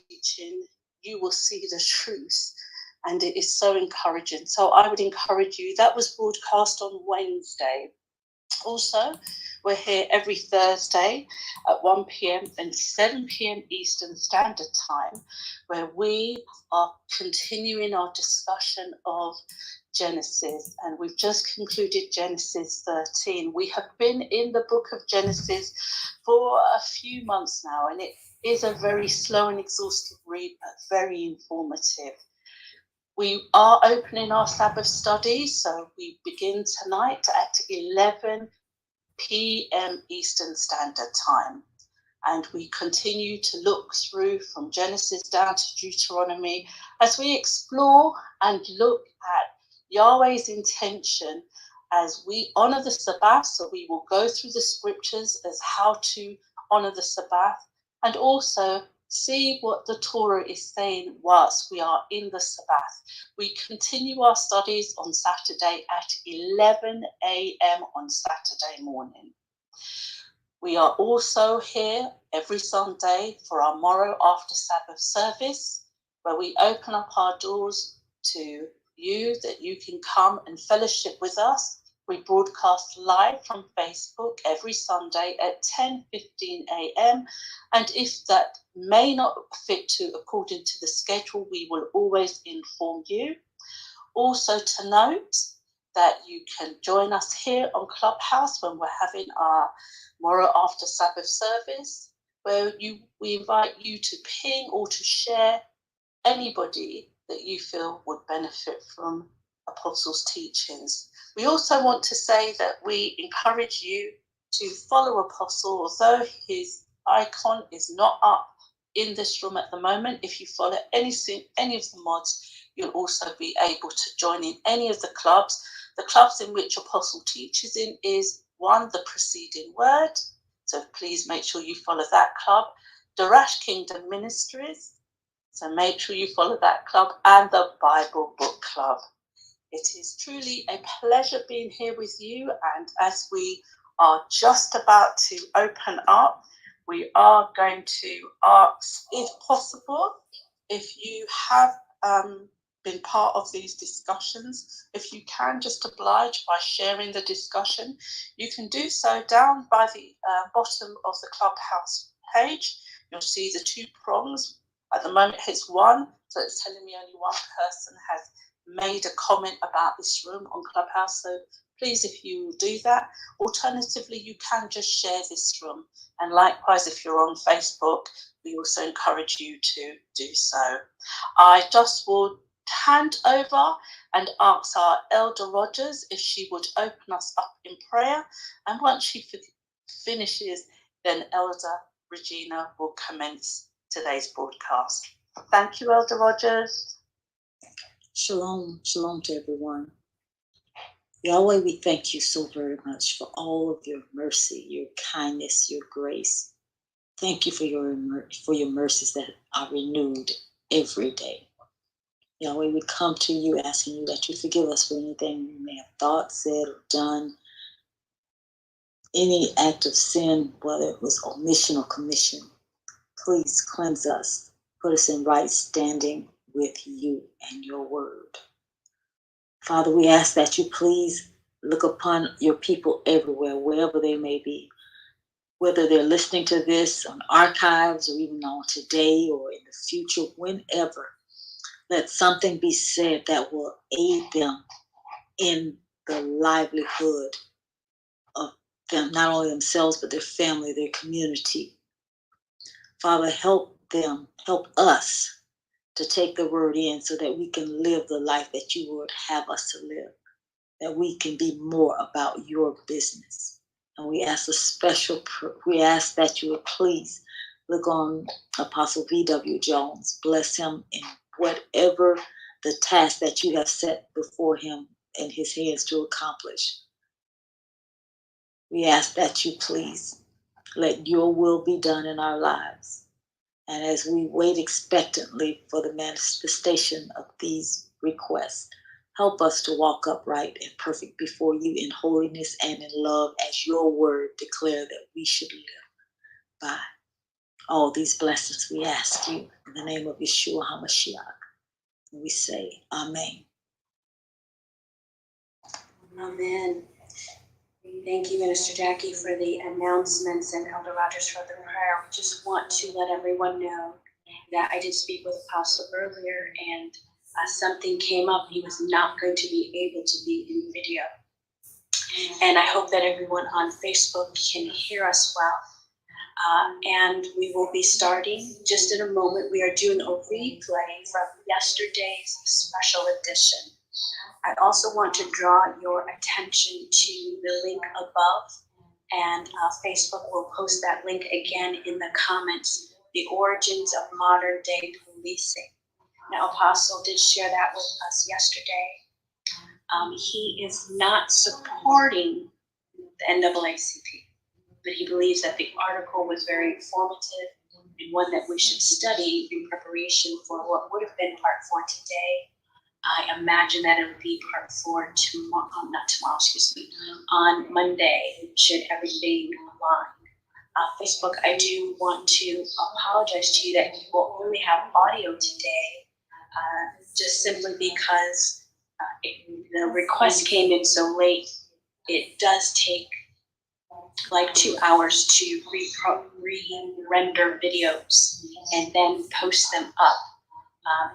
teaching, you will see the truth. And it is so encouraging. So I would encourage you. That was broadcast on Wednesday. Also, we're here every Thursday at 1 p.m. and 7 p.m. Eastern Standard Time, where we are continuing our discussion of Genesis, and we've just concluded Genesis 13. We have been in the book of Genesis for a few months now, and it is a very slow and exhaustive read, but very informative. We are opening our Sabbath study, so we begin tonight at 11 p.m. Eastern Standard Time. And we continue to look through from Genesis down to Deuteronomy as we explore and look at Yahweh's intention as we honor the Sabbath. So we will go through the scriptures as how to honor the Sabbath, and also see what the Torah is saying whilst we are in the Sabbath. We continue our studies on Saturday at 11 a.m. on Saturday morning. We are also here every Sunday for our Morrow After Sabbath service, where we open up our doors to you, that you can come and fellowship with us. We broadcast live from Facebook every Sunday at 10:15 a.m. And if that may not fit to according to the schedule, we will always inform you. Also to note that you can join us here on Clubhouse when we're having our Morrow After Sabbath service, where we invite you to ping or to share anybody that you feel would benefit from Apostles' teachings. We also want to say that we encourage you to follow Apostle, although his icon is not up in this room at the moment. If you follow any of the mods, you'll also be able to join in any of the clubs. The clubs in which Apostle teaches in is one, the Preceding Word. So please make sure you follow that club. Darash Kingdom Ministries. So make sure you follow that club, and the Bible Book Club. It is truly a pleasure being here with you. And as we are just about to open up, we are going to ask, if possible, if you have been part of these discussions, if you can just oblige by sharing the discussion. You can do so down by the bottom of the Clubhouse page. You'll see the two prongs. At the moment it's one, so it's telling me only one person has made a comment about this room on Clubhouse. So please, if you will do that. Alternatively, you can just share this room. And likewise, if you're on Facebook, we also encourage you to do so. I just will hand over and ask our Elder Rogers if she would open us up in prayer. And once she finishes, then Elder Regina will commence today's broadcast. Thank you, Elder Rogers. Shalom, shalom to everyone. Yahweh, we thank you so very much for all of your mercy, your kindness, your grace. Thank you for your mercies that are renewed every day. Yahweh, we come to you asking you that you forgive us for anything we may have thought, said, or done. Any act of sin, whether it was omission or commission, please cleanse us, put us in right standing with you and your word. Father, we ask that you please look upon your people everywhere, wherever they may be, whether they're listening to this on archives or even on today or in the future, whenever. Let something be said that will aid them in the livelihood of them, not only themselves, but their family, their community. Father, help them, help us to take the word in so that we can live the life that you would have us to live, that we can be more about your business. And we ask we ask that you would please look on Apostle V.W. Jones, bless him in whatever the task that you have set before him in his hands to accomplish. We ask that you please let your will be done in our lives. And as we wait expectantly for the manifestation of these requests, help us to walk upright and perfect before you in holiness and in love, as your word declared that we should live by. All these blessings we ask you in the name of Yeshua HaMashiach. And we say, Amen. Amen. Thank you, Minister Jackie, for the announcements, and Elder Rogers for the prayer. We just want to let everyone know that I did speak with Apostle earlier, and something came up. He was not going to be able to be in video. And I hope that everyone on Facebook can hear us well. And we will be starting just in a moment. We are doing a replay from yesterday's special edition. I also want to draw your attention to the link above, and Facebook will post that link again in the comments, the origins of modern day policing. Now, Apostle did share that with us yesterday. He is not supporting the NAACP, but he believes that the article was very informative and one that we should study in preparation for what would have been part 4 today. I imagine that it would be part 4 tomorrow, not tomorrow, excuse me, on Monday, should everything align. Facebook, I do want to apologize to you that you will only have audio today, just simply because the request came in so late. It does take like 2 hours to re-render videos and then post them up.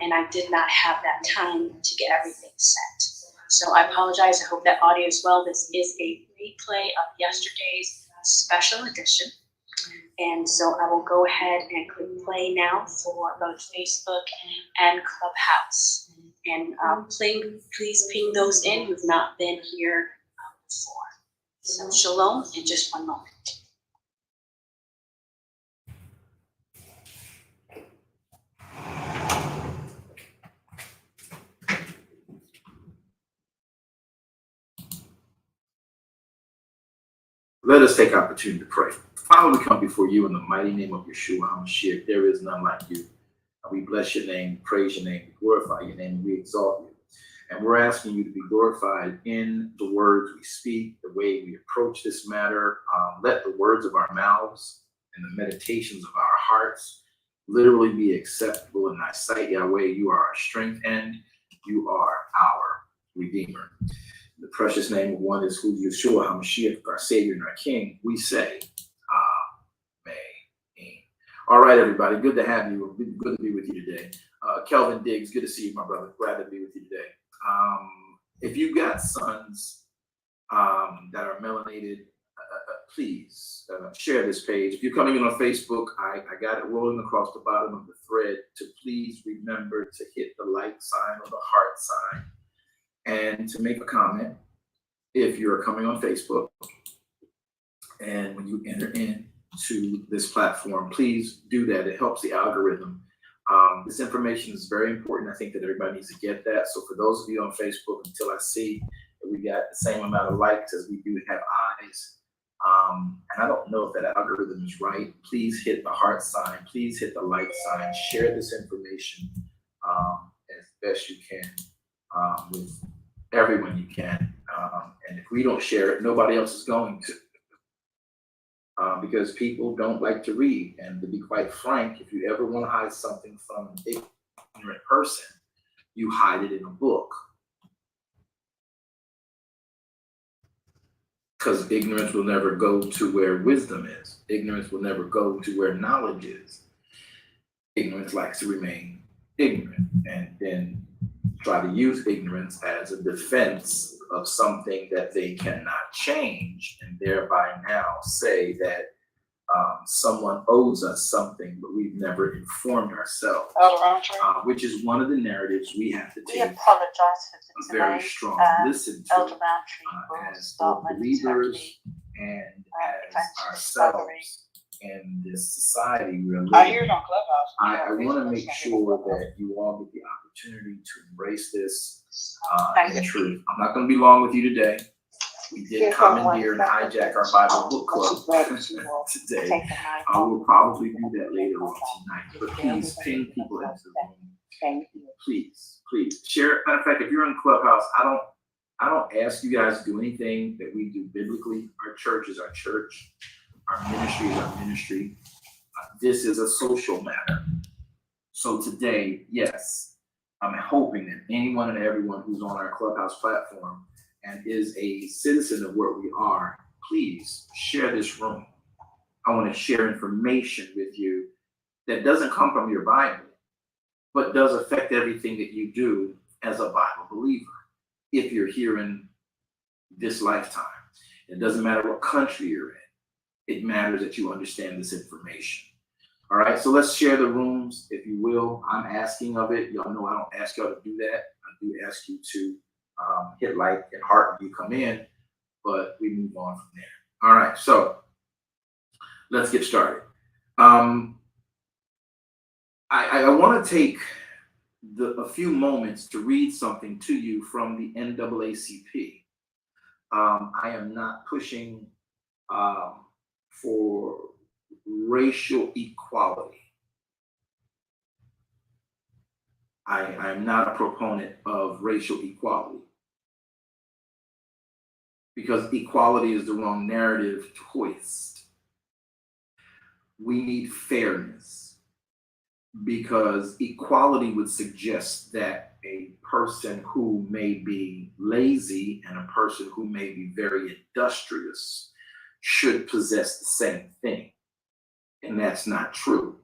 And I did not have that time to get everything set. So I apologize. I hope that audio is well. This is a replay of yesterday's special edition. And so I will go ahead and click play now for both Facebook and Clubhouse. And please ping those in who've not been here before. So shalom in just one moment. Let us take opportunity to pray. Father, we come before you in the mighty name of Yeshua HaMashiach. There is none like you. We bless your name, praise your name, we glorify your name, and we exalt you. And we're asking you to be glorified in the words we speak, the way we approach this matter. Let the words of our mouths and the meditations of our hearts literally be acceptable in thy sight, Yahweh. You are our strength and you are our Redeemer. In the precious name of one is who Yeshua HaMashiach, our Savior and our King, we say, Amen. All right, everybody, good to have you. Good to be with you today. Kelvin Diggs, good to see you, my brother. Glad to be with you today. If you've got sons that are melanated, please share this page. If you're coming in on Facebook, I got it rolling across the bottom of the thread to please remember to hit the like sign or the heart sign and to make a comment if you're coming on Facebook. And when you enter into this platform, please do that. It helps the algorithm. This information is very important. I think that everybody needs to get that. So for those of you on Facebook, until I see that we got the same amount of likes as we do have eyes, and I don't know if that algorithm is right, please hit the heart sign, please hit the like sign, share this information as best you can with everyone you can. And if we don't share it, nobody else is going to. Because people don't like to read. And to be quite frank, if you ever want to hide something from an ignorant person, you hide it in a book. Because ignorance will never go to where wisdom is. Ignorance will never go to where knowledge is. Ignorance likes to remain ignorant and then try to use ignorance as a defense of something that they cannot change, and thereby now say that someone owes us something, but we've never informed ourselves, which is one of the narratives we have to take We apologise for a very strong listen to as both believers and as ourselves in this society we're living. I hear it on Clubhouse. I want to make sure that you all get the opportunity to embrace this in truth. I'm not going to be long with you today. We did commandeer and hijack our Bible book club today. We'll probably do that later on tonight. But please ping people into the room. Please share. Matter of fact, if you're in Clubhouse, I don't ask you guys to do anything that we do biblically. Our church is our church. Our ministry is our ministry. this is a social matter. So today, yes, I'm hoping that anyone and everyone who's on our Clubhouse platform and is a citizen of where we are, please share this room. I want to share information with you that doesn't come from your Bible, but does affect everything that you do as a Bible believer. If you're here in this lifetime, it doesn't matter what country you're in. It matters that you understand this information. All right, so let's share the rooms, if you will. I'm asking of it. Y'all know I don't ask y'all to do that. I do ask you to hit like and heart when you come in, but we move on from there. All right, so let's get started. I want to take a few moments to read something to you from the NAACP. I am not pushing for racial equality. I'm not a proponent of racial equality because equality is the wrong narrative to hoist. We need fairness because equality would suggest that a person who may be lazy and a person who may be very industrious should possess the same thing. And that's not true.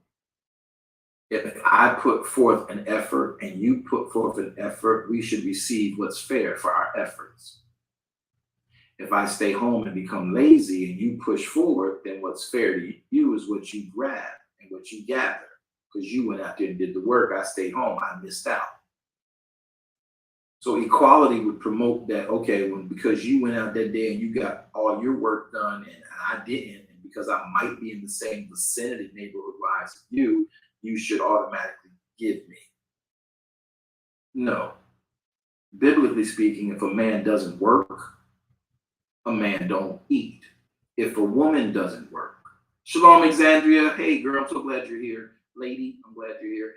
If I put forth an effort and you put forth an effort, we should receive what's fair for our efforts. If I stay home and become lazy and you push forward, then what's fair to you is what you grab and what you gather. Because you went out there and did the work, I stayed home, I missed out. So equality would promote that, okay, because you went out that day and you got all your work done and I didn't, and because I might be in the same vicinity neighborhood-wise as you should automatically give me. No. Biblically speaking, if a man doesn't work, a man don't eat. If a woman doesn't work, Shalom, Alexandria. Hey, girl, I'm so glad you're here. Lady, I'm glad you're here.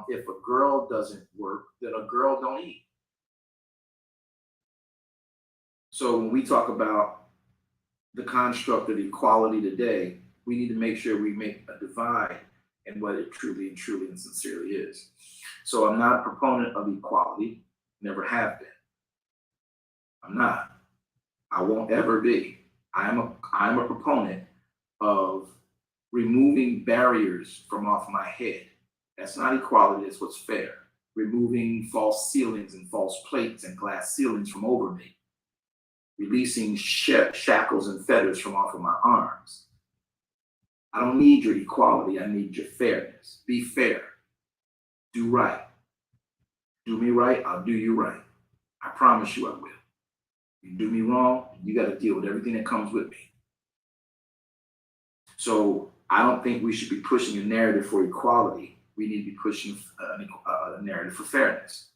If a girl doesn't work, then a girl don't eat. So when we talk about the construct of equality today, we need to make sure we make a divide in what it truly and sincerely is. So I'm not a proponent of equality, never have been. I'm not. I won't ever be. I'm a proponent of removing barriers from off my head. That's not equality, that's what's fair. Removing false ceilings and false plates and glass ceilings from over me. Releasing shackles and fetters from off of my arms. I don't need your equality, I need your fairness. Be fair. Do right. Do me right, I'll do you right. I promise you I will. You do me wrong, you got to deal with everything that comes with me. So I don't think we should be pushing a narrative for equality. We need to be pushing a narrative for fairness.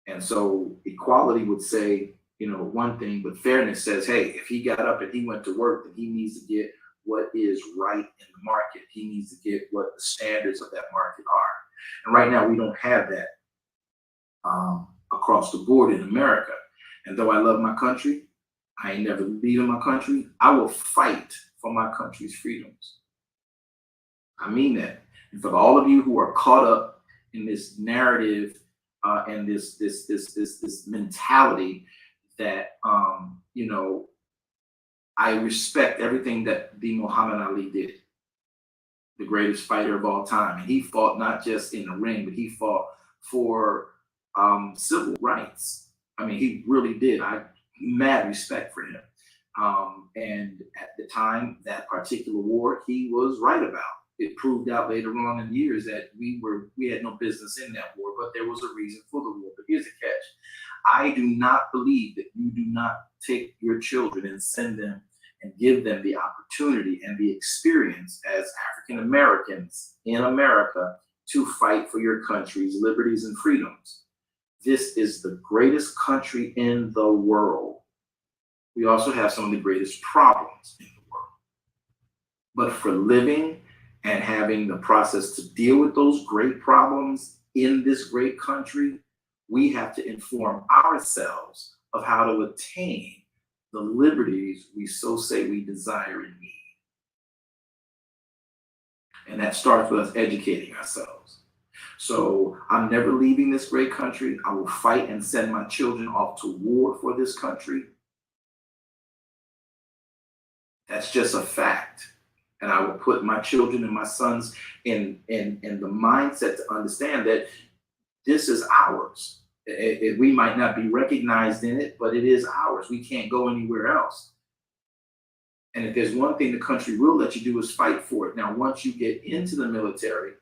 And so equality would say, one thing, but fairness says, hey, if he got up and he went to work, then he needs to get what is right in the market. He needs to get what the standards of that market are. And right now we don't have that across the board in America. And though I love my country, I ain't never leaving my country. I will fight for my country's freedoms. I mean that. And for all of you who are caught up in this narrative and this mentality that I respect everything that the Muhammad Ali did, the greatest fighter of all time. And he fought not just in the ring, but he fought for civil rights. I mean, he really did. I mad respect for him. And at the time, that particular war, he was right about. It proved out later on in years that we had no business in that war, but there was a reason for the war. But here's the catch. I do not believe that you do not take your children and send them and give them the opportunity and the experience as African Americans in America to fight for your country's liberties and freedoms. This is the greatest country in the world. We also have some of the greatest problems in the world. But for living and having the process to deal with those great problems in this great country, we have to inform ourselves of how to attain the liberties we so say we desire and need. And that starts with us educating ourselves. So I'm never leaving this great country. I will fight and send my children off to war for this country. That's just a fact. And I will put my children and my sons in the mindset to understand that this is ours. We might not be recognized in it, but it is ours. We can't go anywhere else. And if there's one thing the country will let you do is fight for it. Now, once you get into the military,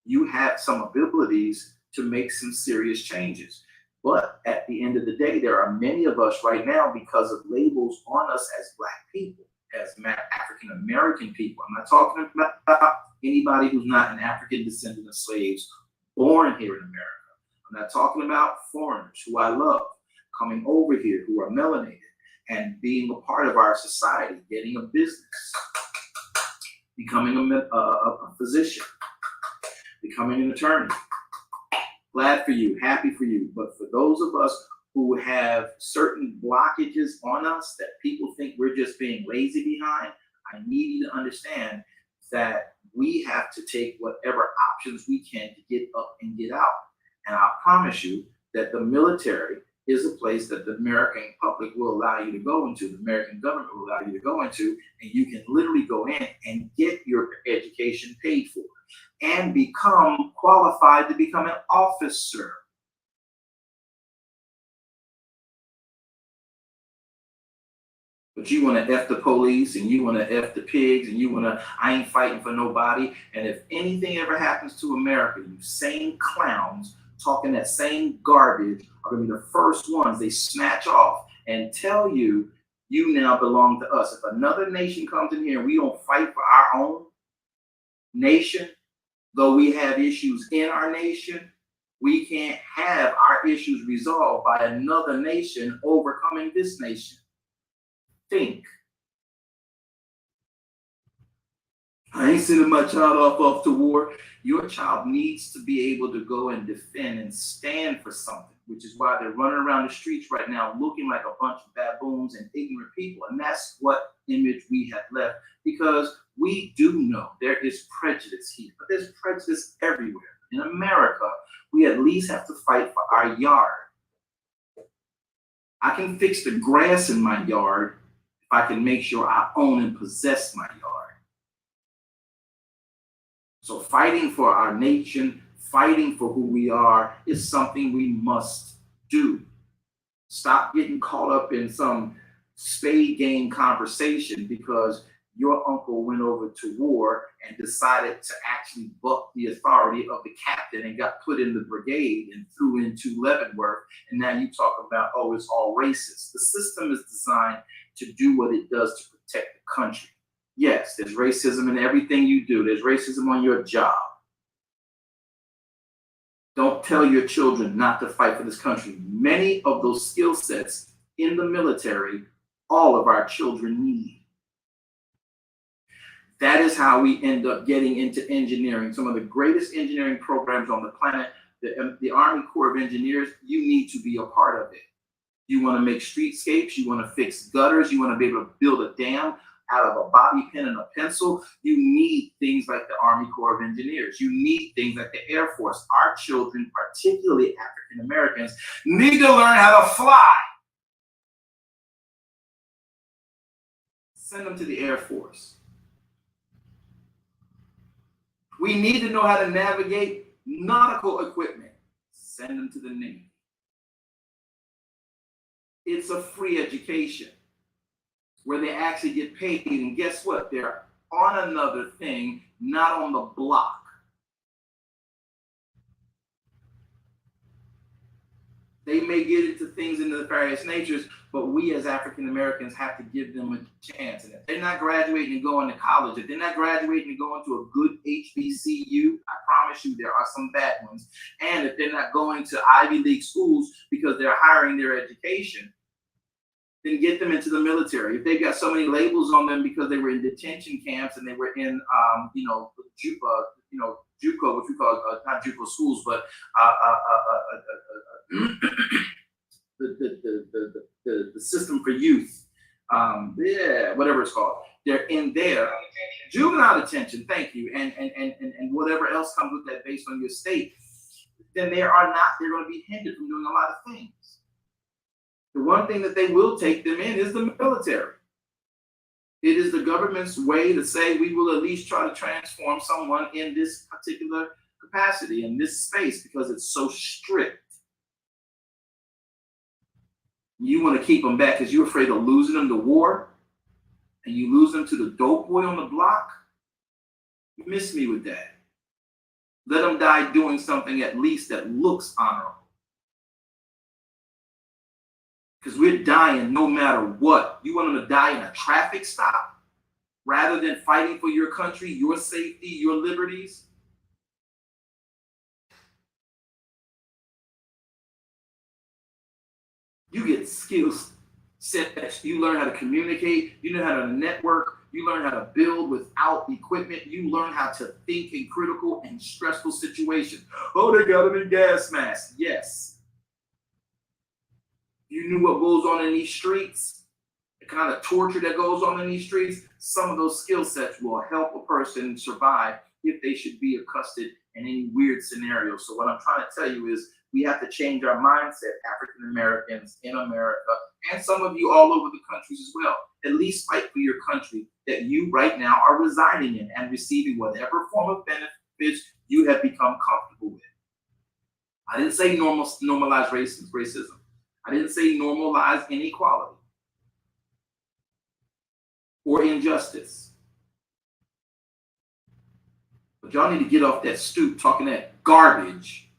you have some abilities to make some serious changes. But at the end of the day, there are many of us right now, because of labels on us as Black people, as African American people. I'm not talking about anybody who's not an African descendant of slaves born here in America. I'm not talking about foreigners who I love coming over here who are melanated and being a part of our society, getting a business, becoming a physician, becoming an attorney. Glad for you, happy for you. But for those of us who have certain blockages on us that people think we're just being lazy behind, I need you to understand that we have to take whatever options we can to get up and get out. And I promise you that the military is a place that the American public will allow you to go into, the American government will allow you to go into, and you can literally go in and get your education paid for and become qualified to become an officer. But you want to F the police, and you want to F the pigs, and you want to, I ain't fighting for nobody. And if anything ever happens to America, you same clowns talking that same garbage are going to be the first ones they snatch off and tell you, you now belong to us. If another nation comes in here and we don't fight for our own nation, though we have issues in our nation, we can't have our issues resolved by another nation overcoming this nation. Think. I ain't sending my child off to war. Your child needs to be able to go and defend and stand for something, which is why they're running around the streets right now looking like a bunch of baboons and ignorant people. And that's what image we have left, because we do know there is prejudice here, but there's prejudice everywhere. In America, we at least have to fight for our yard. I can fix the grass in my yard if I can make sure I own and possess my yard. So fighting for our nation, fighting for who we are, is something we must do. Stop getting caught up in some spade game conversation because your uncle went over to war and decided to actually buck the authority of the captain and got put in the brigade and threw into Leavenworth. And now you talk about, oh, it's all racist. The system is designed to do what it does to protect the country. Yes, there's racism in everything you do. There's racism on your job. Don't tell your children not to fight for this country. Many of those skill sets in the military, all of our children need. That is how we end up getting into engineering. Some of the greatest engineering programs on the planet, the Army Corps of Engineers, you need to be a part of it. You want to make streetscapes, you want to fix gutters, you want to be able to build a dam out of a bobby pin and a pencil. You need things like the Army Corps of Engineers. You need things like the Air Force. Our children, particularly African Americans, need to learn how to fly. Send them to the Air Force. We need to know how to navigate nautical equipment. Send them to the Navy. It's a free education where they actually get paid. And guess what? They're on another thing, not on the block. They may get into things in the various natures, but we as African Americans have to give them a chance. And if they're not graduating and going to college, if they're not graduating and going to a good HBCU, I promise you there are some bad ones. And if they're not going to Ivy League schools because they're hiring their education, then get them into the military. If they've got so many labels on them because they were in detention camps and they were in, JUCO, which we call not JUCO schools, but the system for youth, whatever it's called. they're in there. Juvenile detention, thank you, and whatever else comes with that based on your state, then they're going to be hindered from doing a lot of things. The one thing that they will take them in is the military. It is the government's way to say we will at least try to transform someone in this particular capacity, in this space, because it's so strict. You want to keep them back because you're afraid of losing them to war, and you lose them to the dope boy on the block. You miss me with that. Let them die doing something at least that looks honorable. Because we're dying no matter what. You want them to die in a traffic stop rather than fighting for your country, your safety, your liberties? You get skills sets. You learn how to communicate. You learn how to network. You learn how to build without equipment. You learn how to think in critical and stressful situations. Oh, they got them in gas masks. Yes. You knew what goes on in these streets, the kind of torture that goes on in these streets. Some of those skill sets will help a person survive if they should be accosted in any weird scenario. So what I'm trying to tell you is we have to change our mindset, African Americans in America, and some of you all over the countries as well. At least fight for your country that you right now are residing in and receiving whatever form of benefits you have become comfortable with. I didn't say normalize racism. I didn't say normalize inequality or injustice. But y'all need to get off that stoop talking that garbage.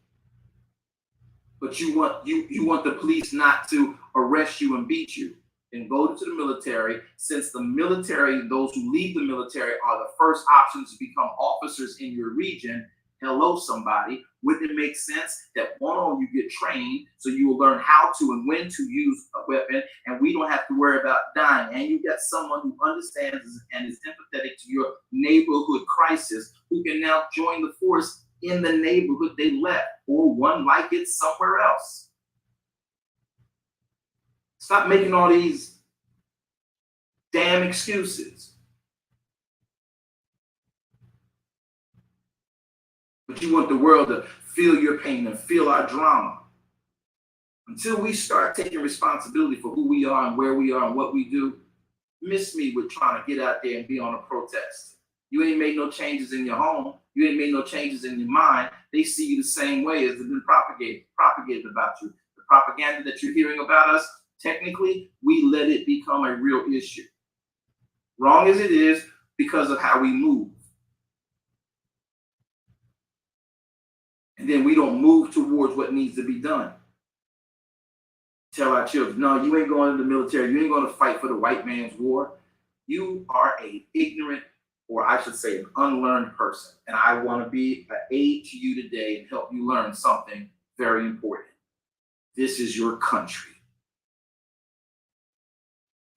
But you want the police not to arrest you and beat you. And go to the military, since the military, those who leave the military are the first option to become officers in your region. Hello, somebody. Wouldn't it make sense that one on you get trained so you will learn how to and when to use a weapon, and we don't have to worry about dying? And you got someone who understands and is empathetic to your neighborhood crisis, who can now join the force in the neighborhood they left, or one like it somewhere else. Stop making all these damn excuses. But you want the world to feel your pain and feel our drama. Until we start taking responsibility for who we are and where we are and what we do, miss me with trying to get out there and be on a protest. You ain't made no changes in your home. You ain't made no changes in your mind. They see you the same way as they've been propagated about you. The propaganda that you're hearing about us, technically, we let it become a real issue. Wrong as it is, because of how we move. And then we don't move towards what needs to be done. Tell our children, no, you ain't going to the military. You ain't going to fight for the white man's war. You are an ignorant, or I should say an unlearned person. And I want to be an aid to you today and help you learn something very important. This is your country.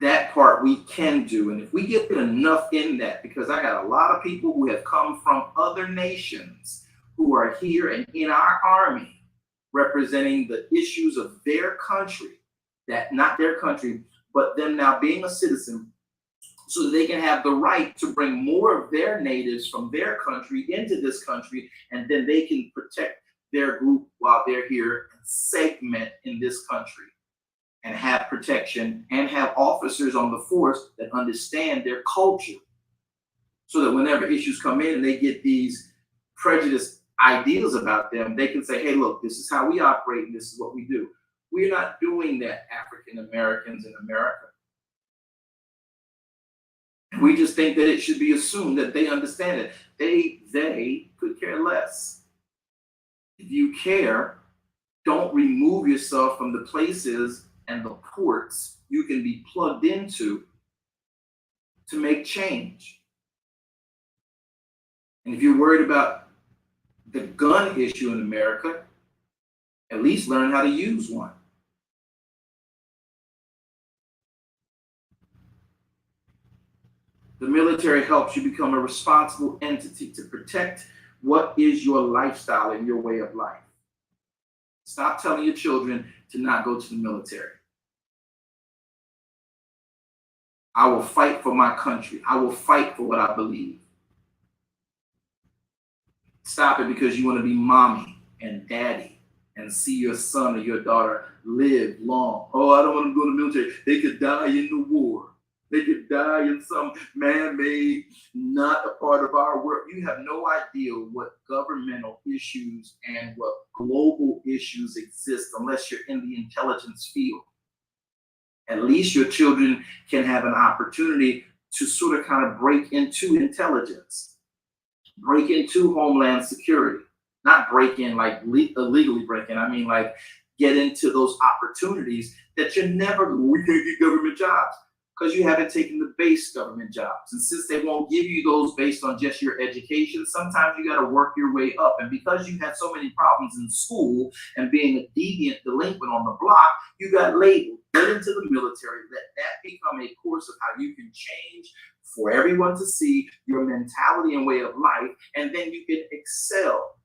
That part we can do. And if we get enough in that, because I got a lot of people who have come from other nations who are here and in our army representing the issues of their country, that not their country, but them now being a citizen, so that they can have the right to bring more of their natives from their country into this country, and then they can protect their group while they're here and segment in this country and have protection and have officers on the force that understand their culture, so that whenever issues come in and they get these prejudiced ideas about them, they can say, hey, look, this is how we operate and this is what we do. We're not doing that, African Americans in America. We just think that it should be assumed that they understand it. They could care less. If you care, don't remove yourself from the places and the ports you can be plugged into to make change. And if you're worried about the gun issue in America, at least learn how to use one. The military helps you become a responsible entity to protect what is your lifestyle and your way of life. Stop telling your children to not go to the military. I will fight for my country. I will fight for what I believe. Stop it because you want to be mommy and daddy and see your son or your daughter live long. Oh, I don't want them to go to the military. They could die in the war. They could die in some man-made, not a part of our work. You have no idea what governmental issues and what global issues exist unless you're in the intelligence field. At least your children can have an opportunity to sort of kind of break into intelligence, break into homeland security. Not break in like illegally break in. I mean like get into those opportunities that we can't get government jobs because you haven't taken the base government jobs. And since they won't give you those based on just your education, sometimes you got to work your way up. And because you had so many problems in school and being a deviant delinquent on the block, you got labeled. Get into the military. Let that become a course of how you can change for everyone to see your mentality and way of life, and then you can excel.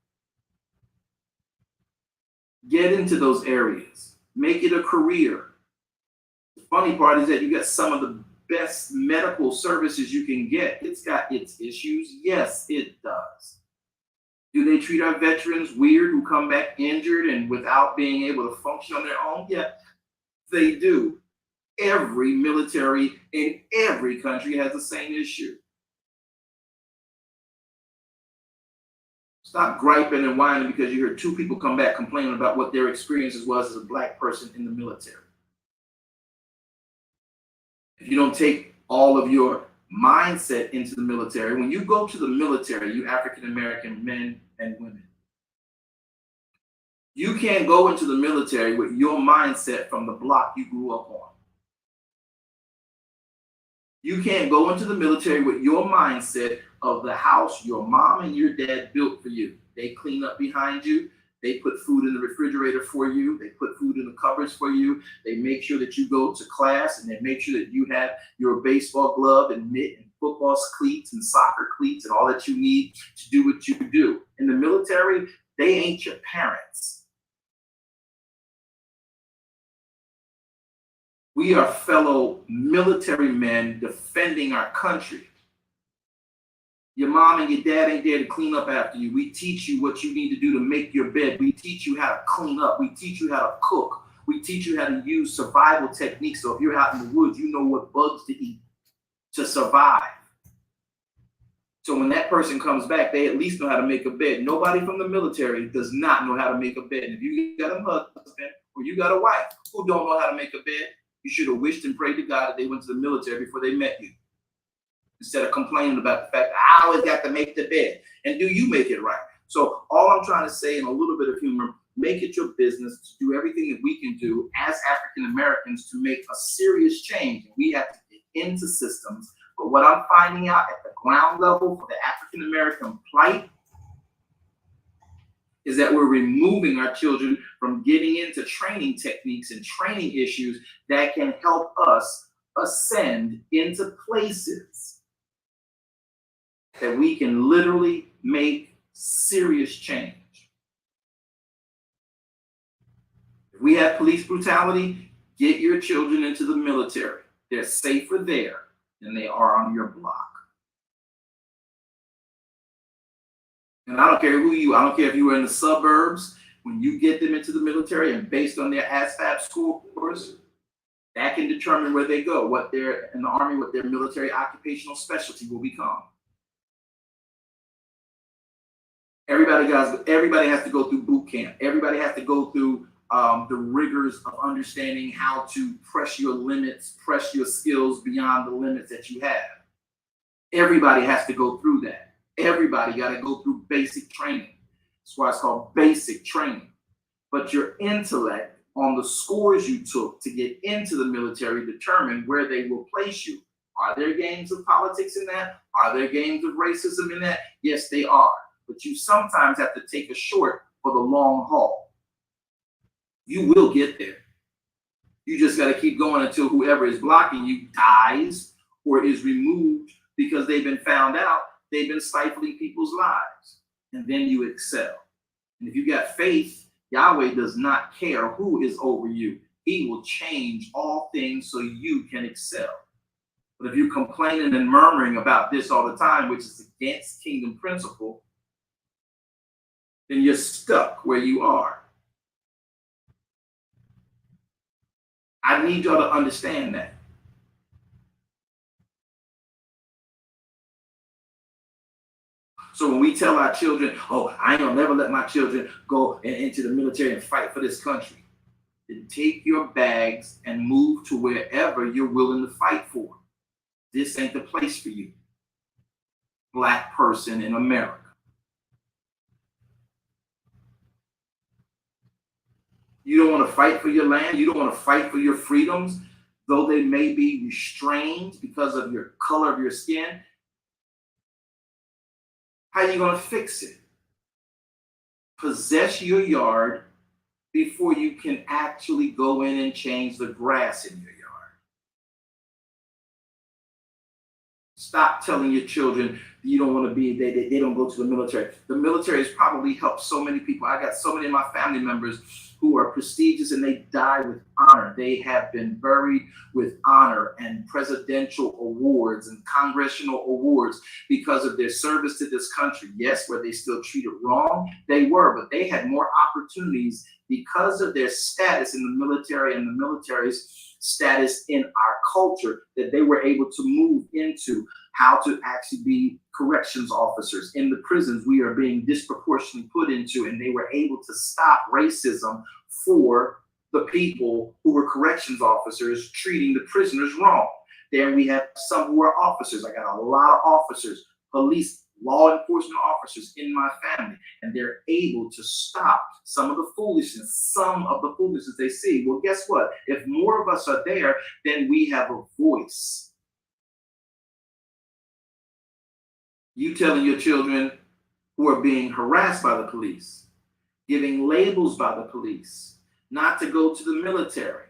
Get into those areas. Make it a career. The funny part is that you got some of the best medical services you can get. It's got its issues. Yes, it does. Do they treat our veterans weird who come back injured and without being able to function on their own? Yeah, they do. Every military in every country has the same issue. Stop griping and whining because you heard two people come back complaining about what their experiences was as a black person in the military. If you don't take all of your mindset into the military, when you go to the military, you African-American men and women, you can't go into the military with your mindset from the block you grew up on. You can't go into the military with your mindset of the house your mom and your dad built for you. They clean up behind you. They put food in the refrigerator for you. They put food in the cupboards for you. They make sure that you go to class, and they make sure that you have your baseball glove and mitt and football cleats and soccer cleats and all that you need to do what you do. In the military, they ain't your parents. We are fellow military men defending our country. Your mom and your dad ain't there to clean up after you. We teach you what you need to do to make your bed. We teach you how to clean up. We teach you how to cook. We teach you how to use survival techniques. So if you're out in the woods, you know what bugs to eat to survive. So when that person comes back, they at least know how to make a bed. Nobody from the military does not know how to make a bed. And if you got a husband or you got a wife who don't know how to make a bed, you should have wished and prayed to God that they went to the military before they met you, instead of complaining about the fact that I always got to make the bed. And do you make it right? So all I'm trying to say, in a little bit of humor, make it your business to do everything that we can do as African Americans to make a serious change. And we have to get into systems. But what I'm finding out at the ground level for the African American plight is that we're removing our children from getting into training techniques and training issues that can help us ascend into places that we can literally make serious change. If we have police brutality, get your children into the military. They're safer there than they are on your block. And I don't care I don't care if you were in the suburbs, when you get them into the military and based on their ASVAB scores, that can determine where they go, what they're in the Army, what their military occupational specialty will become. Everybody has to go through boot camp. Everybody has to go through the rigors of understanding how to press your limits, press your skills beyond the limits that you have. Everybody has to go through that. Everybody got to go through basic training. That's why it's called basic training. But your intellect on the scores you took to get into the military determine where they will place you. Are there games of politics in that? Are there games of racism in that? Yes, they are. But you sometimes have to take a short for the long haul. You will get there. You just got to keep going until whoever is blocking you dies or is removed because they've been found out they've been stifling people's lives. And then you excel. And if you got faith, Yahweh does not care who is over you. He will change all things so you can excel. But if you're complaining and murmuring about this all the time, which is against kingdom principle, then you're stuck where you are. I need y'all to understand that. So when we tell our children, oh, I ain't gonna never let my children go into the military and fight for this country, then take your bags and move to wherever you're willing to fight for. This ain't the place for you, Black person in America. You don't want to fight for your land. You don't want to fight for your freedoms, though they may be restrained because of your color of your skin. How are you going to fix it? Possess your yard before you can actually go in and change the grass in your yard. Stop telling your children you don't want to be, they don't go to the military. The military has probably helped so many people. I got so many of my family members who are prestigious and they die with honor. They have been buried with honor and presidential awards and congressional awards because of their service to this country. Yes, were they still treated wrong? They were, but they had more opportunities because of their status in the military and the military's status in our culture, that they were able to move into how to actually be corrections officers in the prisons we are being disproportionately put into, and they were able to stop racism for the people who were corrections officers treating the prisoners wrong. Then we have some who are officers. I got a lot of officers, police, law enforcement officers in my family, and they're able to stop some of the foolishness they see. Well, guess what? If more of us are there, then we have a voice. You telling your children who are being harassed by the police, giving labels by the police, not to go to the military,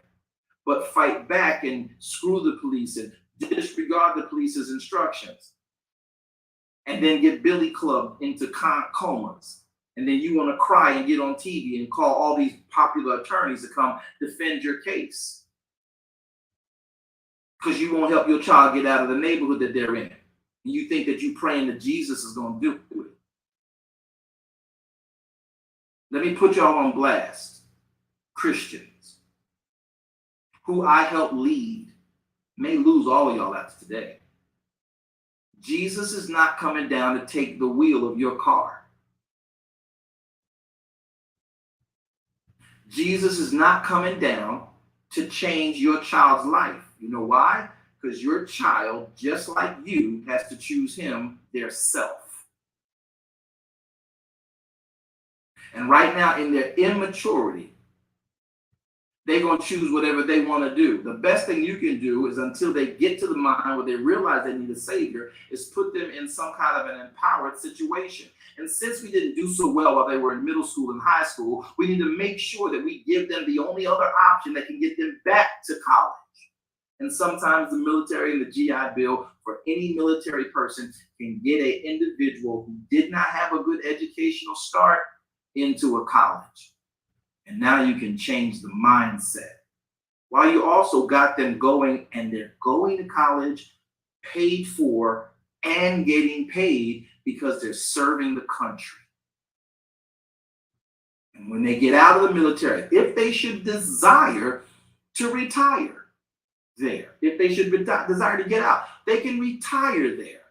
but fight back and screw the police and disregard the police's instructions, and then get billy clubbed into comas. And then you want to cry and get on TV and call all these popular attorneys to come defend your case because you won't help your child get out of the neighborhood that they're in. And you think that you praying that Jesus is going to do it. Let me put y'all on blast. Christians who I help lead may lose all of y'all after today. Jesus is not coming down to take the wheel of your car. Jesus is not coming down to change your child's life. You know why? Because your child, just like you, has to choose him their self. And right now, in their immaturity, they're going to choose whatever they want to do. The best thing you can do is, until they get to the mind where they realize they need a savior, is put them in some kind of an empowered situation. And since we didn't do so well while they were in middle school and high school, we need to make sure that we give them the only other option that can get them back to college. And sometimes the military and the GI Bill for any military person can get an individual who did not have a good educational start into a college. And now you can change the mindset. While you also got them going, and they're going to college, paid for, and getting paid because they're serving the country. And when they get out of the military, if they should desire to retire there, if they should desire to get out, they can retire there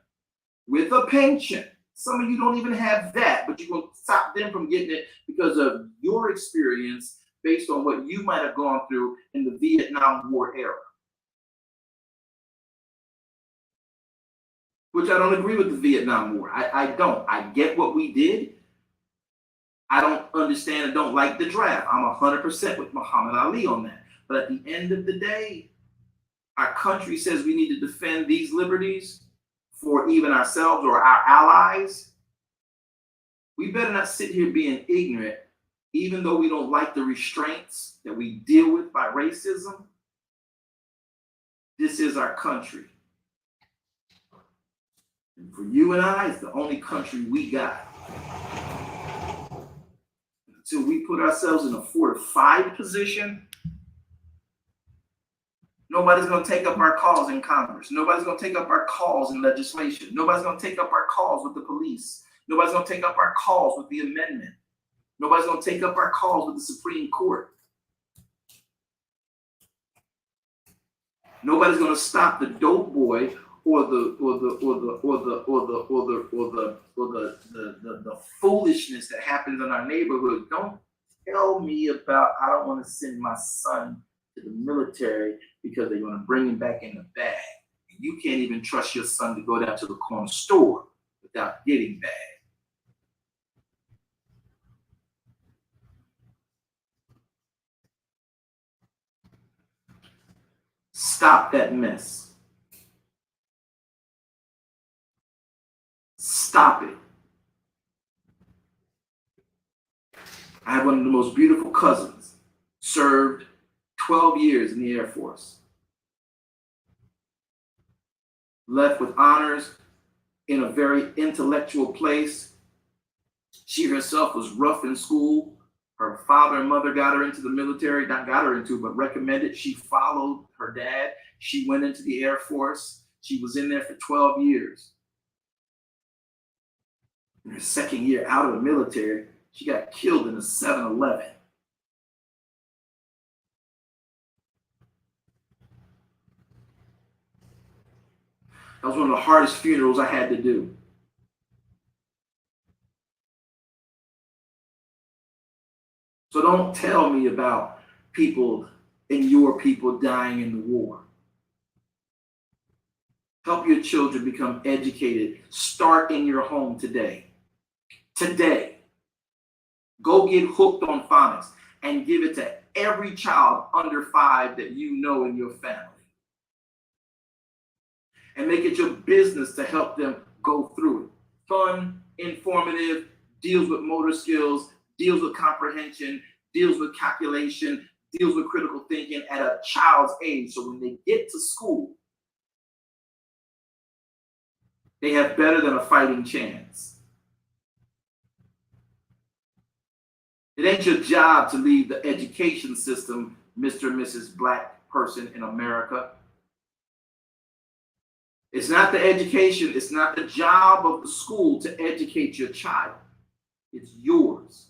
with a pension. Some of you don't even have that, but you're going to stop them from getting it because of your experience based on what you might have gone through in the Vietnam War era. Which I don't agree with the Vietnam War. I don't. I get what we did. I don't understand and don't like the draft. I'm 100% with Muhammad Ali on that. But at the end of the day, our country says we need to defend these liberties for even ourselves or our allies. We better not sit here being ignorant, even though we don't like the restraints that we deal with by racism. This is our country. And for you and I, it's the only country we got. Until we put ourselves in a fortified position, Nobody's going to take up our cause in Congress. Nobody's going to take up our cause in legislation. Nobody's going to take up our cause with the police. Nobody's going to take up our cause with the amendment. Nobody's going to take up our cause with the Supreme Court. Nobody's going to stop the dope boy or the foolishness that happens in our neighborhood. Don't tell me about I don't want to send my son to the military because they're going to bring him back in the bag. And you can't even trust your son to go down to the corner store without getting bagged. Stop that mess. Stop it. I have one of the most beautiful cousins, served 12 years in the Air Force. Left with honors in a very intellectual place. She herself was rough in school. Her father and mother got her into the military, not got her into, but recommended. She followed her dad. She went into the Air Force. She was in there for 12 years. In her second year out of the military, she got killed in a 7-Eleven. That was one of the hardest funerals I had to do. So don't tell me about people and your people dying in the war. Help your children become educated. Start in your home today. Today. Go get hooked on phonics and give it to every child under 5 that you know in your family. And make it your business to help them go through it. Fun, informative, deals with motor skills, deals with comprehension, deals with calculation, deals with critical thinking at a child's age. So when they get to school, they have better than a fighting chance. It ain't your job to lead the education system, Mr. and Mrs. Black person in America. It's not the education, it's not the job of the school to educate your child. It's yours.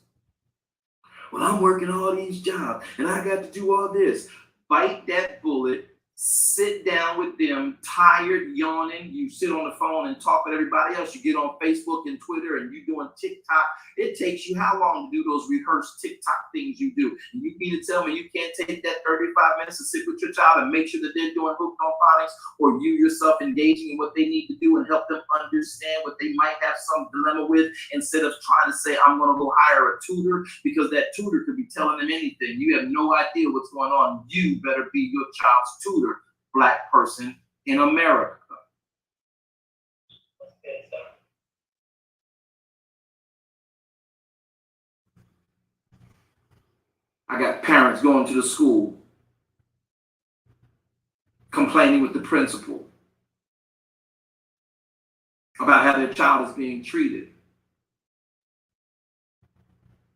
Well, I'm working all these jobs and I got to do all this. Bite that bullet. Sit down with them, tired, yawning. You sit on the phone and talk with everybody else. You get on Facebook and Twitter and you doing TikTok. It takes you how long to do those rehearsed TikTok things you do? And you mean to tell me you can't take that 35 minutes to sit with your child and make sure that they're doing hooked on phonics, or you yourself engaging in what they need to do and help them understand what they might have some dilemma with, instead of trying to say, I'm going to go hire a tutor, because that tutor could be telling them anything. You have no idea what's going on. You better be your child's tutor, Black person in America. I got parents going to the school complaining with the principal about how their child is being treated,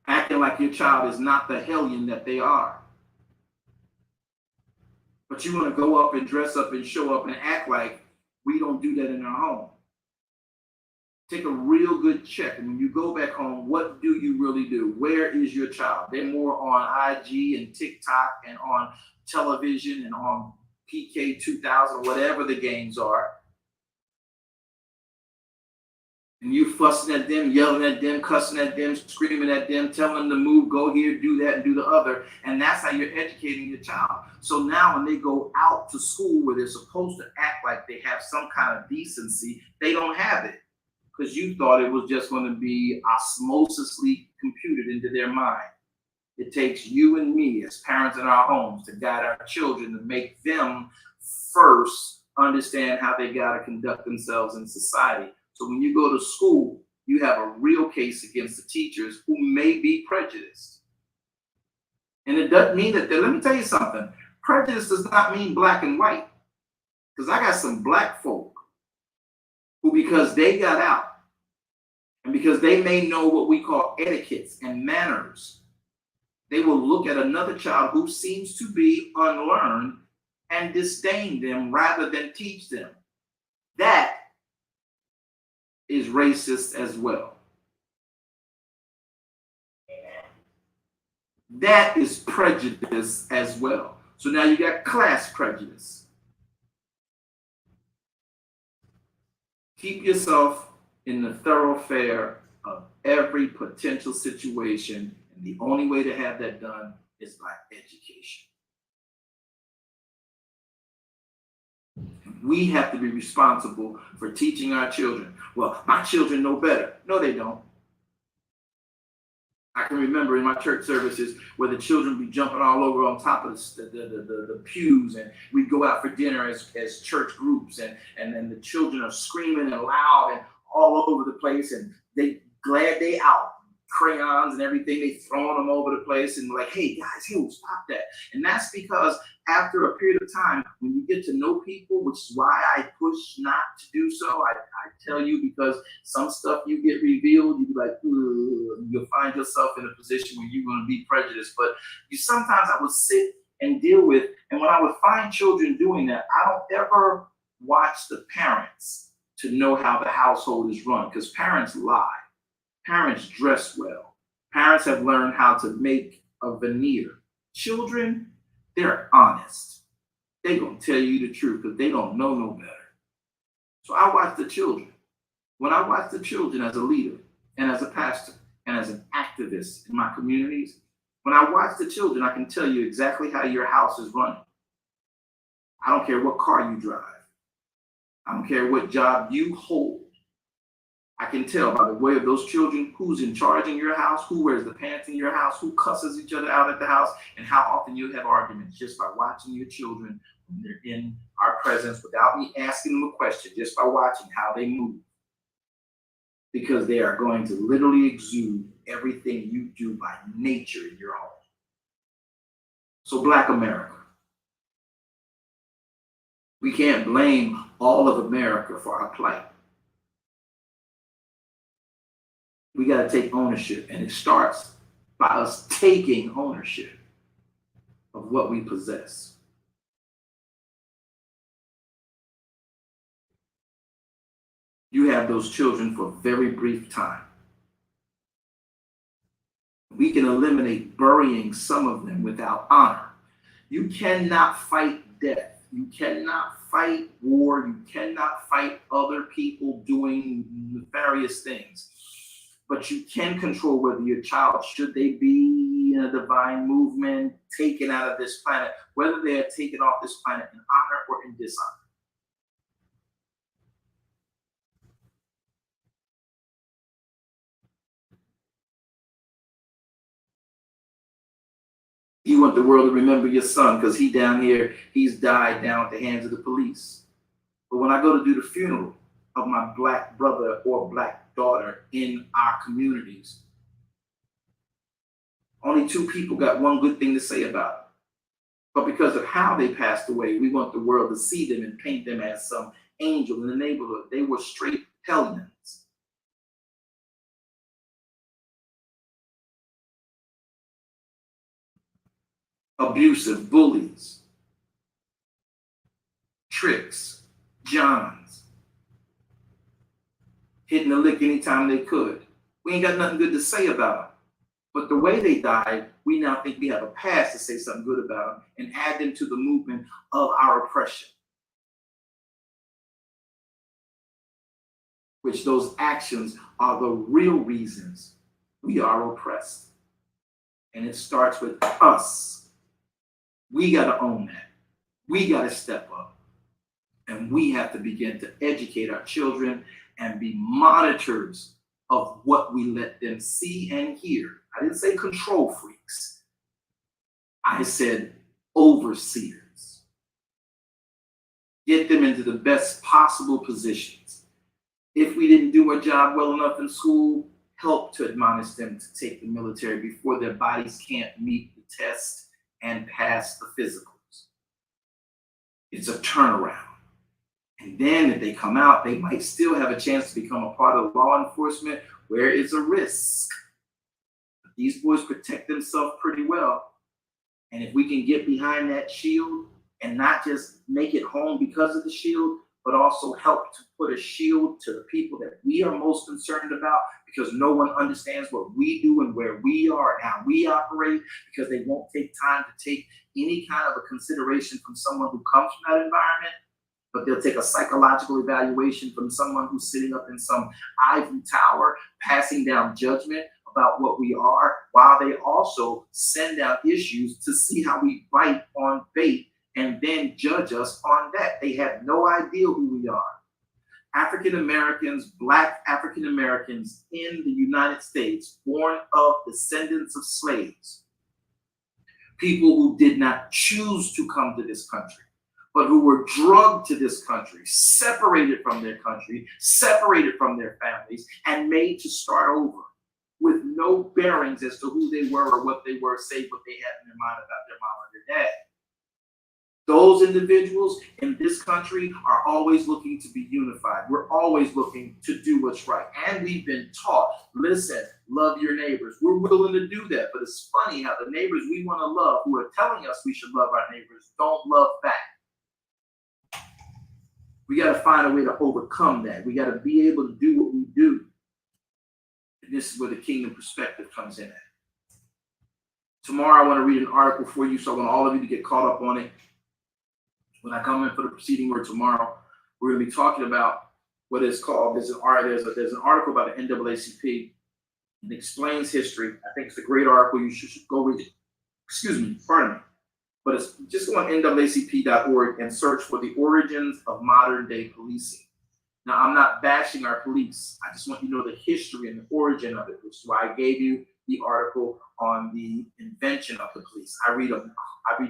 acting like your child is not the hellion that they are. But you want to go up and dress up and show up and act like we don't do that in our home. Take a real good check. And when you go back home, what do you really do? Where is your child? They're more on IG and TikTok and on television and on PK 2000, whatever the games are. And you fussing at them, yelling at them, cussing at them, screaming at them, telling them to move, go here, do that, and do the other. And that's how you're educating your child. So now when they go out to school where they're supposed to act like they have some kind of decency, they don't have it, because you thought it was just going to be osmosisly computed into their mind. It takes you and me as parents in our homes to guide our children, to make them first understand how they got to conduct themselves in society. So when you go to school, you have a real case against the teachers who may be prejudiced. And it doesn't mean that, let me tell you something, prejudice does not mean black and white. Because I got some black folk who, because they got out, and because they may know what we call etiquettes and manners, they will look at another child who seems to be unlearned and disdain them rather than teach them. That is racist as well. That is prejudice as well. So now you got class prejudice. Keep yourself in the thoroughfare of every potential situation, and the only way to have that done is by education. We have to be responsible for teaching our children. Well, my children know better. No, they don't. I can remember in my church services where the children would be jumping all over on top of the pews, and we'd go out for dinner as church groups, and then the children are screaming and loud and all over the place, and they glad they out. Crayons and everything, they throwing them over the place, and like, hey guys, stop that. And that's because after a period of time, when you get to know people, which is why I push not to do so, I tell you, because some stuff you get revealed, you be like, you'll find yourself in a position where you're going to be prejudiced. But sometimes I would sit and deal with, and when I would find children doing that, I don't ever watch the parents to know how the household is run, because parents lie. Parents dress well. Parents have learned how to make a veneer. Children, they're honest. They're going to tell you the truth because they don't know no better. So I watch the children. When I watch the children as a leader and as a pastor and as an activist in my communities, when I watch the children, I can tell you exactly how your house is running. I don't care what car you drive. I don't care what job you hold. I can tell by the way of those children who's in charge in your house, who wears the pants in your house, who cusses each other out at the house, and how often you have arguments just by watching your children when they're in our presence without me asking them a question, just by watching how they move. Because they are going to literally exude everything you do by nature in your home. So Black America, we can't blame all of America for our plight. We got to take ownership, and it starts by us taking ownership of what we possess. You have those children for a very brief time. We can eliminate burying some of them without honor. You cannot fight death. You cannot fight war. You cannot fight other people doing nefarious things. But you can control whether your child, should they be in a divine movement, taken out of this planet, whether they are taken off this planet in honor or in dishonor. You want the world to remember your son because he down here, he's died down at the hands of the police. But when I go to do the funeral of my Black brother or Black daughter in our communities, only 2 people got one good thing to say about it. But because of how they passed away, we want the world to see them and paint them as some angel in the neighborhood. They were straight hellions. Abusive bullies, tricks, Johns, hitting the lick anytime they could. We ain't got nothing good to say about them. But the way they died, we now think we have a pass to say something good about them and add them to the movement of our oppression. Which those actions are the real reasons we are oppressed. And it starts with us. We got to own that. We got to step up. And we have to begin to educate our children and be monitors of what we let them see and hear. I didn't say control freaks. I said overseers. Get them into the best possible positions. If we didn't do our job well enough in school, help to admonish them to take the military before their bodies can't meet the test and pass the physicals. It's a turnaround. And then if they come out, they might still have a chance to become a part of law enforcement where it's a risk. But these boys protect themselves pretty well. And if we can get behind that shield and not just make it home because of the shield, but also help to put a shield to the people that we are most concerned about, because no one understands what we do and where we are and how we operate, because they won't take time to take any kind of a consideration from someone who comes from that environment, but they'll take a psychological evaluation from someone who's sitting up in some ivory tower, passing down judgment about what we are, while they also send out issues to see how we bite on bait and then judge us on that. They have no idea who we are. African Americans, Black African Americans in the United States, born of descendants of slaves, people who did not choose to come to this country, but who were drugged to this country, separated from their country, separated from their families, and made to start over with no bearings as to who they were or what they were, save what they had in their mind about their mom or their dad. Those individuals in this country are always looking to be unified. We're always looking to do what's right. And we've been taught, listen, love your neighbors. We're willing to do that. But it's funny how the neighbors we want to love, who are telling us we should love our neighbors, don't love back. We got to find a way to overcome that. We got to be able to do what we do. And this is where the kingdom perspective comes in at. Tomorrow I want to read an article for you, so I want all of you to get caught up on it. When I come in for the preceding word tomorrow, we're going to be talking about what is called, there's an article about the NAACP. It explains history. I think it's a great article. You should go read it. Excuse me, pardon me. But it's just go on NAACP.org and search for the origins of modern day policing. Now, I'm not bashing our police. I just want you to know the history and the origin of it, which is why I gave you the article on the invention of the police. I read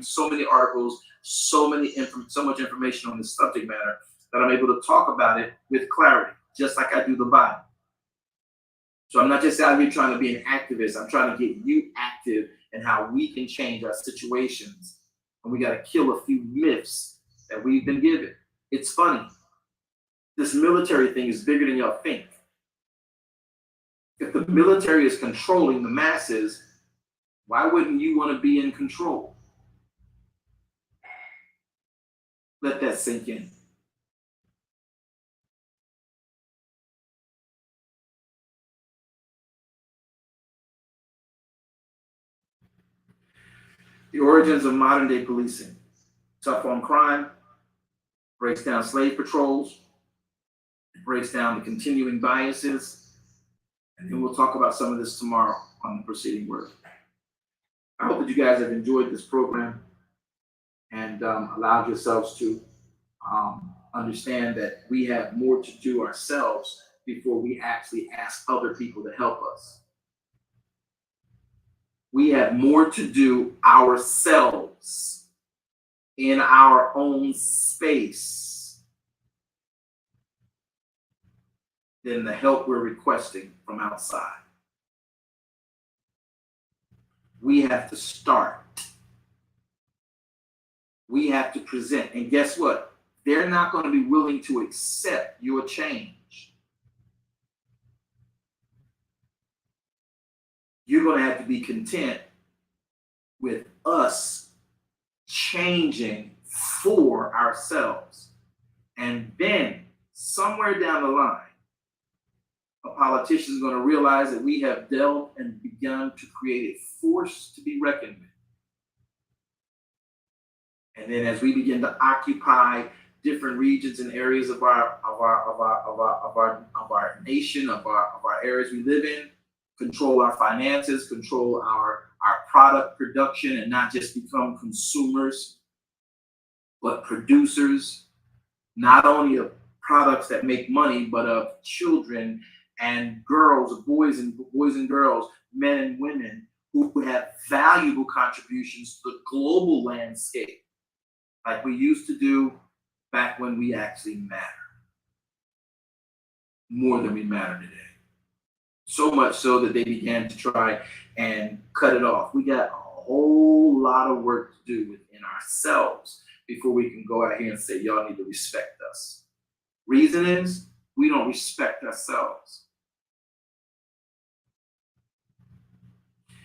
so many articles, so much information on this subject matter that I'm able to talk about it with clarity, just like I do the Bible. So I'm not just out here trying to be an activist. I'm trying to get you active in how we can change our situations. And we got to kill a few myths that we've been given. It's funny. This military thing is bigger than y'all think. If the military is controlling the masses, why wouldn't you want to be in control? Let that sink in. The origins of modern day policing. Tough on crime, breaks down slave patrols, it breaks down the continuing biases, and then we'll talk about some of this tomorrow on the preceding word. I hope that you guys have enjoyed this program and allowed yourselves to understand that we have more to do ourselves before we actually ask other people to help us. We have more to do ourselves in our own space than the help we're requesting from outside. We have to start. We have to present. And guess what? They're not going to be willing to accept your change. You're going to have to be content with us changing for ourselves. And then somewhere down the line, a politician is going to realize that we have dealt and begun to create a force to be reckoned with. And then as we begin to occupy different regions and areas of our nation, of our areas we live in, control our finances, control our product production, and not just become consumers, but producers, not only of products that make money, but of children and girls, boys and girls, men and women who have valuable contributions to the global landscape, like we used to do back when we actually mattered, more than we matter today. So much so that they began to try and cut it off. We got a whole lot of work to do within ourselves before we can go out here and say, y'all need to respect us. Reason is, we don't respect ourselves.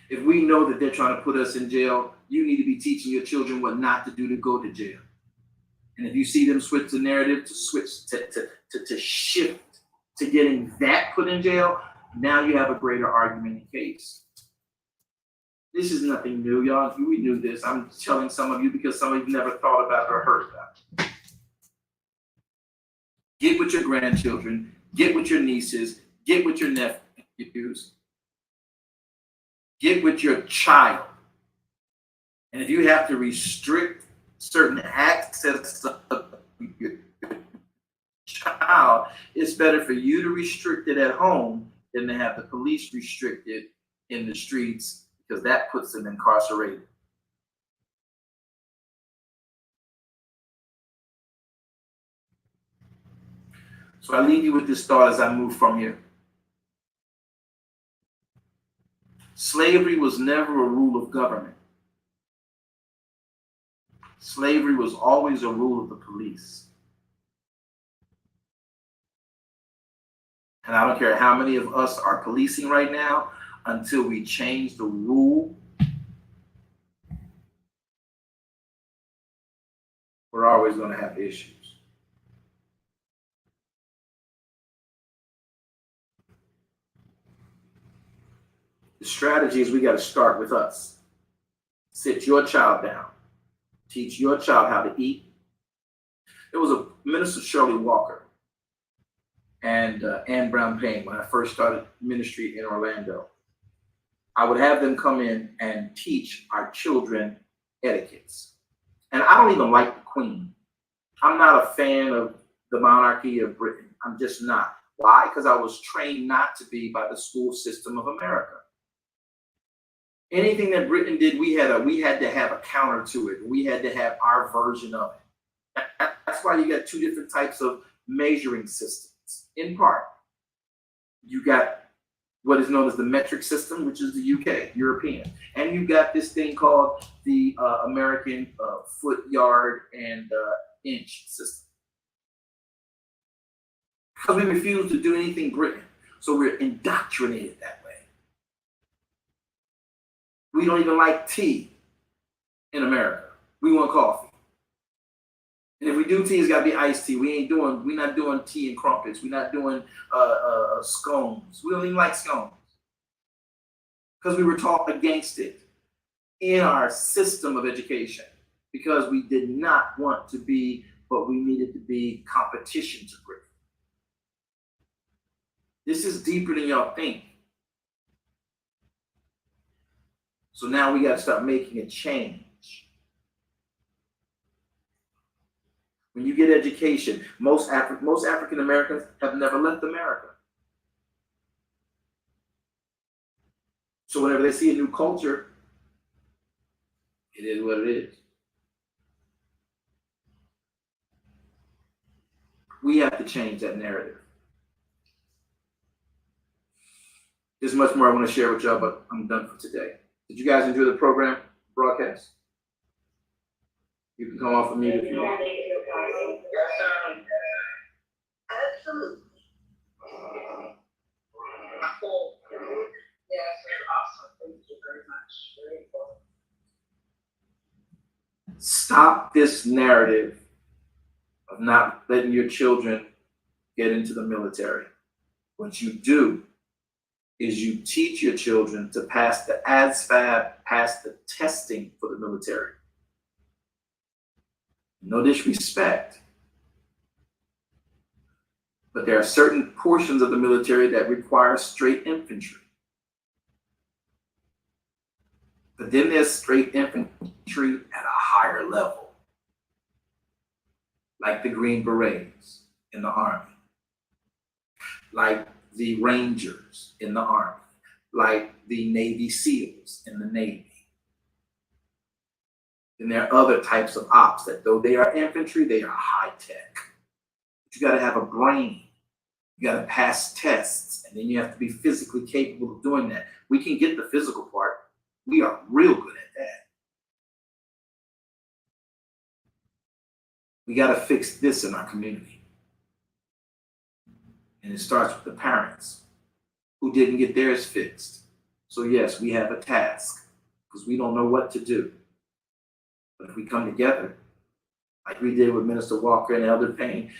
If we know that they're trying to put us in jail, you need to be teaching your children what not to do to go to jail. And if you see them switch the narrative to shift to getting that put in jail, now you have a greater argument and case. This is nothing new, y'all. We knew this. I'm telling some of you because some of you never thought about it or heard about it. Get with your grandchildren, get with your nieces, get with your nephews, get with your child. And if you have to restrict certain access of your child, it's better for you to restrict it at home than to have the police restrict it in the streets, because that puts them incarcerated. So I leave you with this thought as I move from here. Slavery was never a rule of government. Slavery was always a rule of the police. And I don't care how many of us are policing right now, until we change the rule, we're always going to have issues. The strategy is we got to start with us. Sit your child down. Teach your child how to eat. There was a Minister Shirley Walker and Ann Brown Payne when I first started ministry in Orlando. I would have them come in and teach our children etiquettes. And I don't even like the Queen. I'm not a fan of the monarchy of Britain. I'm just not. Why? Because I was trained not to be by the school system of America. Anything that Britain did, we had to have a counter to it. We had to have our version of it. That's why you got two different types of measuring systems. In part, you got what is known as the metric system, which is the UK, European. And you got this thing called the American foot, yard, and inch system. Because we refuse to do anything Britain. So we're indoctrinated that way. We don't even like tea in America. We want coffee. And if we do tea, it's got to be iced tea. We're not doing tea and crumpets. We're not doing scones. We don't even like scones. Because we were taught against it in our system of education. Because we did not want to be, but we needed to be competition to Britain. This is deeper than y'all think. So now we got to start making a change. When you get education, most African Americans have never left America. So whenever they see a new culture, it is what it is. We have to change that narrative. There's much more I want to share with y'all, but I'm done for today. Did you guys enjoy the program broadcast? You can come off of mute if you want. Absolutely. Yes, awesome. Thank you very much. Very important. Stop this narrative of not letting your children get into the military. What you do is you teach your children to pass the ASVAB, pass the testing for the military. No disrespect, but there are certain portions of the military that require straight infantry. But then there's straight infantry at a higher level, like the Green Berets in the Army, like the Rangers in the Army, like the Navy SEALs in the Navy. And there are other types of ops that, though they are infantry, they are high tech. But you got to have a brain. You got to pass tests, and then you have to be physically capable of doing that. We can get the physical part. We are real good at that. We got to fix this in our community. And it starts with the parents who didn't get theirs fixed. So yes, we have a task because we don't know what to do. But if we come together, Like we did with Minister Walker and Elder Payne,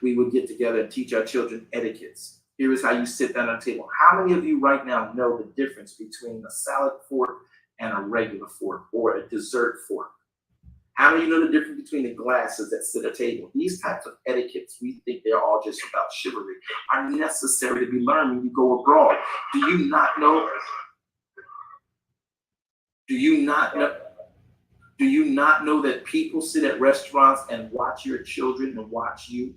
we would get together and teach our children etiquettes. Here is how you sit down at a table. How many of you right now know the difference between a salad fork and a regular fork or a dessert fork? How many of you know the difference between the glasses that sit at a table? These types of etiquettes, we think they're all just about chivalry, are necessary to be learned when you go abroad. Do you not know? Do you not know? Do you not know that people sit at restaurants and watch your children and watch you?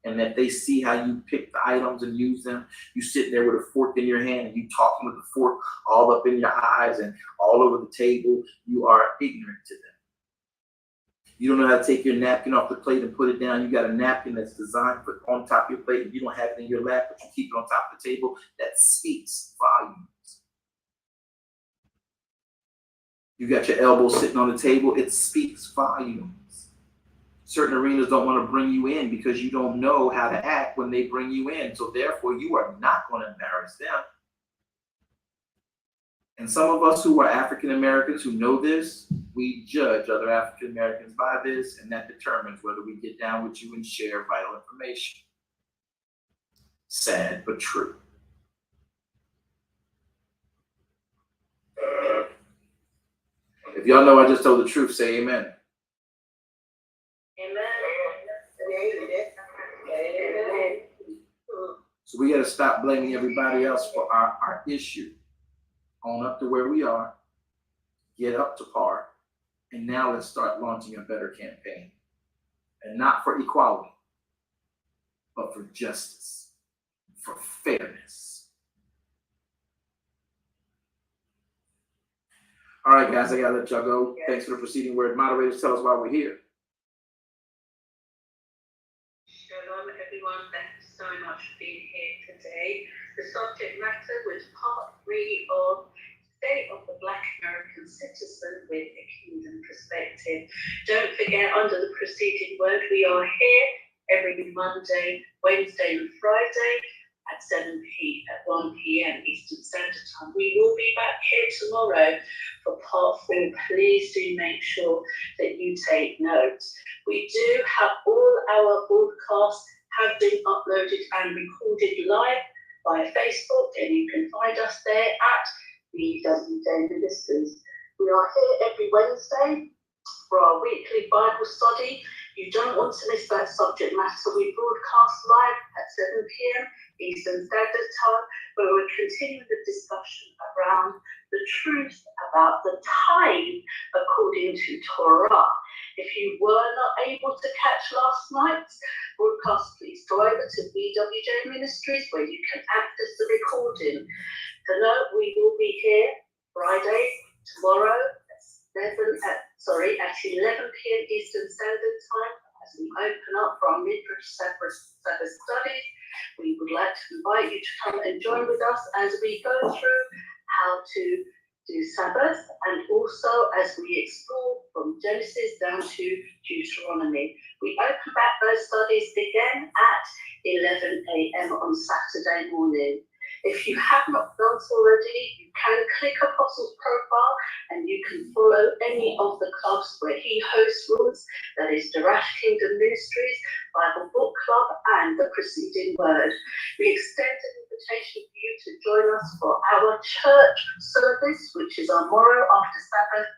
And that they see how you pick the items and use them? You sit there with a fork in your hand and you talking with the fork all up in your eyes and all over the table. You are ignorant to them. You don't know how to take your napkin off the plate and put it down. You got a napkin that's designed for on top of your plate and you don't have it in your lap, but you keep it on top of the table. That speaks volumes. You got your elbow sitting on the table. It speaks volumes. Certain arenas don't want to bring you in because you don't know how to act when they bring you in. So therefore, you are not going to embarrass them. And some of us who are African Americans who know this, we judge other African Americans by this, and that determines whether we get down with you and share vital information. Sad, but true. If y'all know I just told the truth, say amen. Amen. So we got to stop blaming everybody else for our issue. Own up to where we are, get up to par, and now let's start launching a better campaign. And not for equality, but for justice, for fairness. All right, guys, I got to let y'all go. Yes. Thanks for the preceding word. Moderators, tell us why we're here. Shalom, everyone. Thanks so much for being here today. The subject matter was part 3 of State of the Black American Citizen with a Kingdom Perspective. Don't forget, under the preceding word, we are here every Monday, Wednesday, and Friday at 1 p.m. Eastern Standard Time. We will be back here tomorrow for part 4. Please do make sure that you take notes. We do have all our broadcasts have been uploaded and recorded live via Facebook, and you can find us there at BLK Ministries. We are here every Wednesday for our weekly Bible study. You don't want to miss that subject matter. We broadcast live at 7 p.m. Eastern Standard Time, where we're continuing the discussion around the truth about the time according to Torah. If you were not able to catch last night's broadcast, please go over to BWJ Ministries, where you can access the recording. To note, we will be here Friday, tomorrow at 11 p.m. Eastern Standard Time as we open up for our Midrash Sabbath studies. We would like to invite you to come and join with us as we go through how to do Sabbath, and also as we explore from Genesis down to Deuteronomy. We open back those studies again at 11 a.m. on Saturday morning. If you have not done so already, you can click Apostle's profile and you can follow any of the clubs where he hosts rooms. That is Darash Kingdom Ministries, Bible Book Club, and the Preceding Word. We extend an invitation for you to join us for our church service, which is our morrow after Sabbath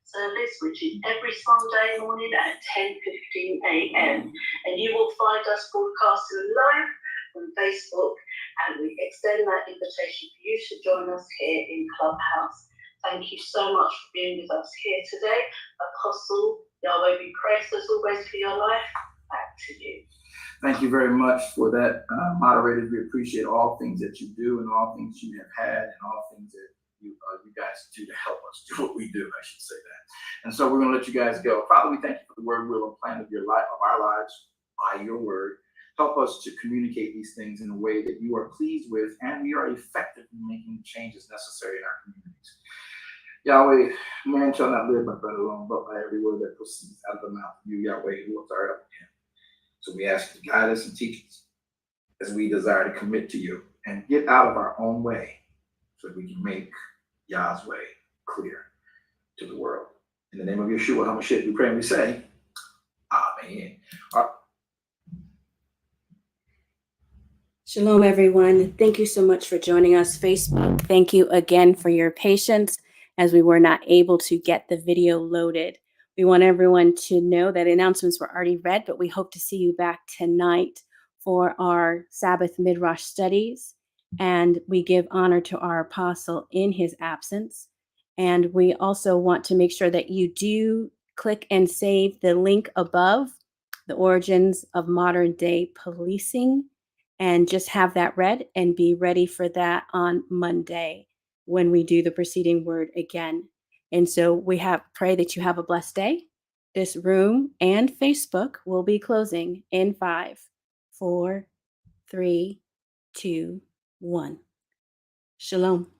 service, which is every Sunday morning at 10:15 a.m. And you will find us broadcasting live on Facebook, and we extend that invitation for you to join us here in Clubhouse. Thank you so much for being with us here today. Apostle, Yahweh be praised as always for your life. Back to you. Thank you very much for that, moderators. We appreciate all things that you do and all things you have had and all things that you guys do to help us do what we do, I should say that. And so we're going to let you guys go. Father, we thank you for the word, will, and plan of your life, of our lives by your word. Help us to communicate these things in a way that you are pleased with, and we are effective in making the changes necessary in our communities. Yahweh, man shall not live by bread alone, but by every word that proceeds out of the mouth of you, Yahweh, who are up him. So we ask you to guide us and teach us as we desire to commit to you and get out of our own way so that we can make Yah's way clear to the world. In the name of Yeshua HaMashiach, we pray and we say, man. Shalom, everyone. Thank you so much for joining us, Facebook. Thank you again for your patience as we were not able to get the video loaded. We want everyone to know that announcements were already read, but we hope to see you back tonight for our Sabbath Midrash studies. And we give honor to our apostle in his absence. And we also want to make sure that you do click and save the link above, the origins of modern day policing, and just have that read and be ready for that on Monday when we do the preceding word again. And so we pray that you have a blessed day. This room and Facebook will be closing in 5, 4, 3, 2, 1. Shalom.